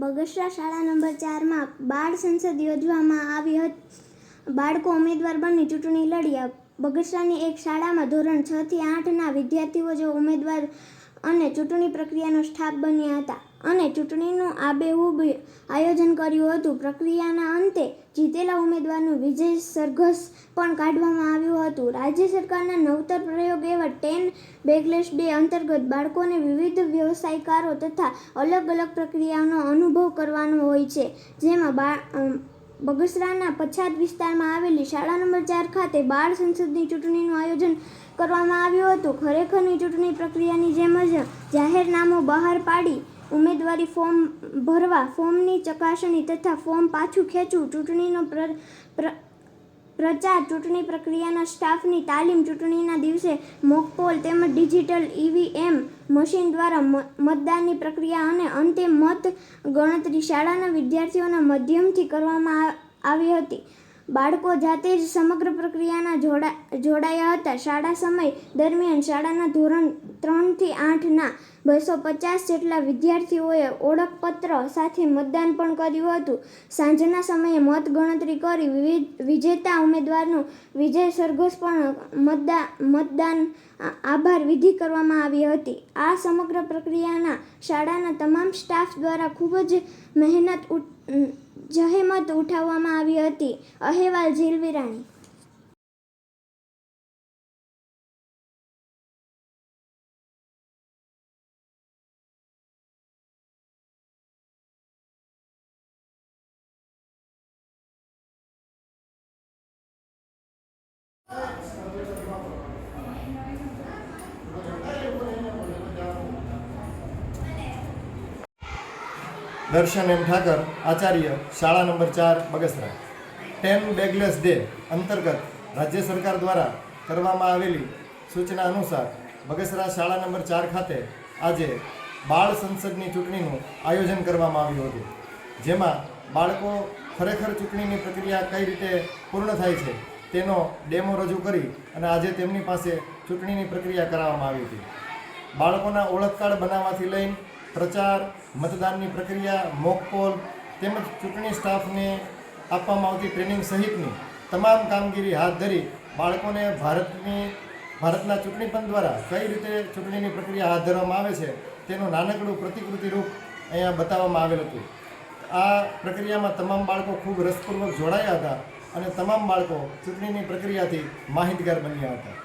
બગસરા શાળા નંબર 4 માં બાળ સંસદ યોજવામાં આવી હતી। બાળકો ઉમેદવાર બની ચૂંટણી લડ્યા। બગસરાની એક શાળામાં ધોરણ 6 થી 8ના વિદ્યાર્થીઓ જો ઉમેદવાર અને ચૂંટણી પ્રક્રિયાનો સ્ટાફ બન્યા હતા અને ચૂંટણીનું આબેહૂબ આયોજન કર્યું હતું। પ્રક્રિયાના અંતે જીતેલા ઉમેદવારનું વિજય સરઘસ પણ કાઢવામાં આવ્યું હતું। રાજ્ય સરકારના નવતર પ્રયોગ એવા 10 બેગલેસ ડે અંતર્ગત બાળકોને વિવિધ વ્યવસાયકારો તથા અલગ અલગ પ્રક્રિયાનો અનુભવ કરવાનો હોય છે, જેમાં બગસરાના પછાત વિસ્તારમાં આવેલી શાળા નંબર 4 ખાતે બાળ સંસદની ચૂંટણીનું આયોજન કરવામાં આવ્યું હતું। ખરેખરની ચૂંટણી પ્રક્રિયાની જેમ જ જાહેરનામું બહાર પાડી ઉમેદવારી ફોર્મ ભરવા, ફોર્મની ચકાસણી તથા ફોર્મ પાછું ખેંચવું, ચૂંટણીનો પ્રચાર, ચૂંટણી પ્રક્રિયાના સ્ટાફની તાલીમ, ચૂંટણીના દિવસે મોકપોલ તેમજ ડિજિટલ EVM મશીન દ્વારા મતદાનની પ્રક્રિયા અને અંતે મત ગણતરી શાળાના વિદ્યાર્થીઓના માધ્યમથી કરવામાં આવી હતી। બાળકો જાતે જ સમગ્ર પ્રક્રિયામાં જોડાયા હતા। શાળા સમય દરમિયાન શાળાના ધોરણ 3 થી 8ના 250 જેટલા વિદ્યાર્થીઓએ ઓળખપત્ર સાથે મતદાન પણ કર્યું હતું। સાંજના સમયે મત ગણતરી કરી વિજેતા ઉમેદવારનું વિજય સરઘસ પણ મતદાન આભાર વિધિ કરવામાં આવી હતી। આ સમગ્ર પ્રક્રિયાના શાળાના તમામ સ્ટાફ દ્વારા ખૂબ જ જહેમત ઉઠાવવામાં આવી હતી। અહેવાલ જીલ વિરાણી। દર્શન એમ ઠાકર, આચાર્ય, શાળા નંબર 4 બગસરા। 10 બેગલેસ ડે અંતર્ગત રાજ્ય સરકાર દ્વારા કરવામાં આવેલી સૂચના અનુસાર બગસરા શાળા નંબર 4 ખાતે આજે બાળ સંસદની ચૂંટણીનું આયોજન કરવામાં આવ્યું હતું, જેમાં બાળકો ખરેખર ચૂંટણીની પ્રક્રિયા કઈ રીતે પૂર્ણ થાય છે તેનો ડેમો રજૂ કરી અને આજે તેમની પાસે ચૂંટણીની પ્રક્રિયા કરાવવામાં આવી હતી। બાળકોના ઓળખ કાર્ડ બનાવવાથી લઈને પ્રચાર, મતદાનની પ્રક્રિયા, મોકપોલ તેમજ ચૂંટણી સ્ટાફને આપવામાં આવતી ટ્રેનિંગ સહિતની તમામ કામગીરી હાથ ધરી બાળકોને ભારતના ચૂંટણી પંચ દ્વારા કઈ રીતે ચૂંટણીની પ્રક્રિયા હાથ ધરવામાં આવે છે તેનું નાનકડું પ્રતિકૃતિ રૂપ અહીંયા બતાવવામાં આવેલ હતું। આ પ્રક્રિયામાં તમામ બાળકો ખૂબ રસપૂર્વક જોડાયા હતા અને તમામ બાળકો ચૂંટણીની પ્રક્રિયાથી માહિતગાર બન્યા હતા।